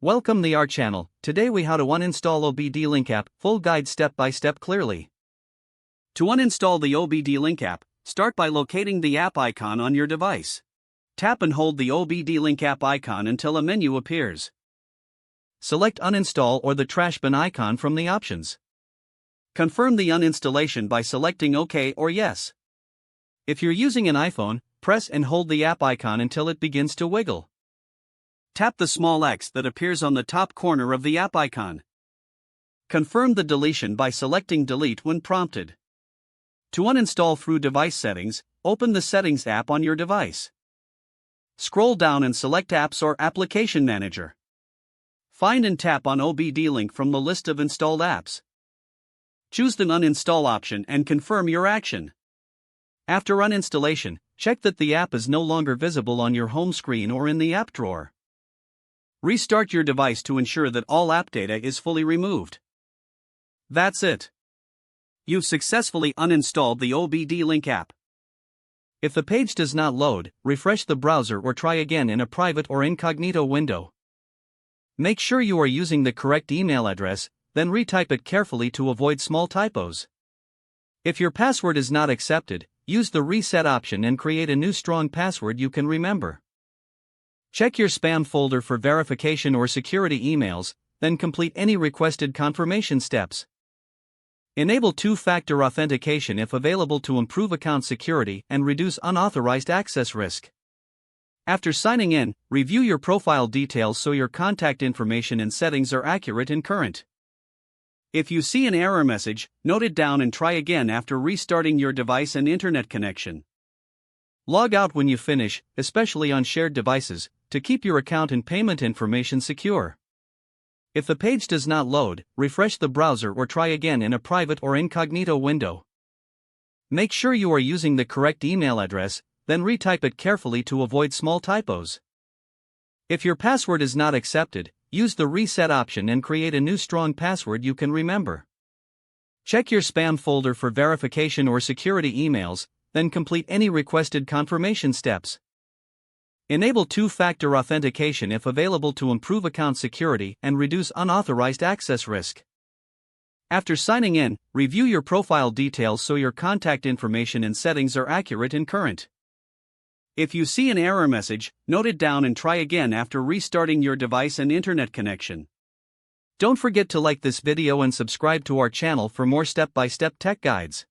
Welcome to our channel. Today we how to uninstall OBDLink app, full guide step by step clearly. To uninstall the OBDLink app, start by locating the app icon on your device. Tap and hold the OBDLink app icon until a menu appears. Select uninstall or the trash bin icon from the options. Confirm the uninstallation by selecting OK or Yes. If you're using an iPhone, press and hold the app icon until it begins to wiggle. Tap the small X that appears on the top corner of the app icon. Confirm the deletion by selecting Delete when prompted. To uninstall through device settings, open the Settings app on your device. Scroll down and select Apps or Application Manager. Find and tap on OBDLink from the list of installed apps. Choose the Uninstall option and confirm your action. After uninstallation, check that the app is no longer visible on your home screen or in the app drawer. Restart your device to ensure that all app data is fully removed. That's it. You've successfully uninstalled the OBDLink app. If the page does not load, refresh the browser or try again in a private or incognito window. Make sure you are using the correct email address, then retype it carefully to avoid small typos. If your password is not accepted, use the reset option and create a new strong password you can remember. Check your spam folder for verification or security emails, then complete any requested confirmation steps. Enable two-factor authentication if available to improve account security and reduce unauthorized access risk. After signing in, review your profile details so your contact information and settings are accurate and current. If you see an error message, note it down and try again after restarting your device and internet connection. Log out when you finish, especially on shared devices, to keep your account and payment information secure. If the page does not load, refresh the browser or try again in a private or incognito window. Make sure you are using the correct email address, then retype it carefully to avoid small typos. If your password is not accepted, use the reset option and create a new strong password you can remember. Check your spam folder for verification or security emails, then complete any requested confirmation steps. Enable two-factor authentication if available to improve account security and reduce unauthorized access risk. After signing in, review your profile details so your contact information and settings are accurate and current. If you see an error message, note it down and try again after restarting your device and internet connection. Don't forget to like this video and subscribe to our channel for more step-by-step tech guides.